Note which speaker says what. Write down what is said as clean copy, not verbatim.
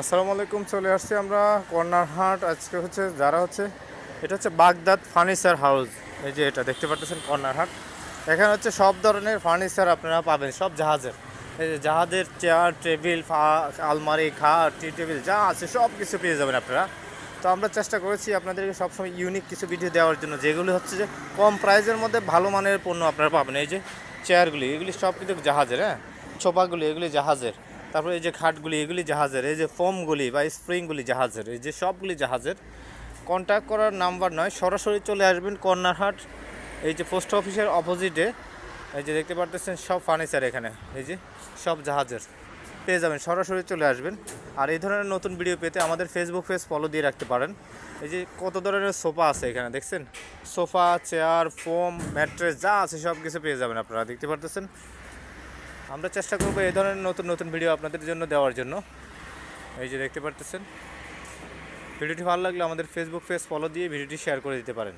Speaker 1: আসসালামু আলাইকুম। চলে আসছি আমরা কর্নার হাট। আজকে এটা হচ্ছে বাগদাদ ফার্নিচার হাউস। এই যে এটা দেখতে পাচ্ছেন কর্নার হাট। এখানে হচ্ছে সব ধরনের ফার্নিচার আপনারা পাবেন, সব জাহাজের। এই যে জাহাজের চেয়ার, টেবিল, আলমারি, খাট, টি টেবিল যা আছে সব কিছু পেয়ে যাবেন আপনারা। তো আমরা চেষ্টা করেছি আপনাদেরকে সবসময় ইউনিক কিছু ভিডিও দেওয়ার জন্য, যেগুলো হচ্ছে যে কম প্রাইসের মধ্যে ভালো মানের পণ্য আপনারা পাবেন। এই যে চেয়ারগুলি, এগুলি সব কিন্তু জাহাজের, হ্যাঁ। সোফাগুলি এগুলি জাহাজের। তারপরে এই যে খাটগুলি এগুলি জাহাজের। এই যে ফোমগুলি বা স্প্রিংগুলি জাহাজের। এই যে সবগুলি জাহাজের। কন্ট্যাক্ট করার নাম্বার নয়, সরাসরি চলে আসবেন কর্নার হাট। এই যে পোস্ট অফিসের অপোজিটে এই যে দেখতে পারতেছেন সব ফার্নিচার এখানে। এই যে সব জাহাজের পেয়ে যাবেন, সরাসরি চলে আসবেন। আর এই ধরনের নতুন ভিডিও পেতে আমাদের ফেসবুক পেজ ফলো দিয়ে রাখতে পারেন। এই যে কত ধরনের সোফা আছে এখানে দেখছেন, সোফা, চেয়ার, ফোম, ম্যাট্রেস যা আছে সব কিছু পেয়ে যাবেন আপনারা, দেখতে পারতেছেন। আমরা চেষ্টা করবো এই ধরনের নতুন নতুন ভিডিও আপনাদের জন্য দেওয়ার জন্য। এই যে দেখতে পারতেছেন। ভিডিওটি ভালো লাগলে আমাদের ফেসবুক পেজ ফলো দিয়ে ভিডিওটি শেয়ার করে দিতে পারেন।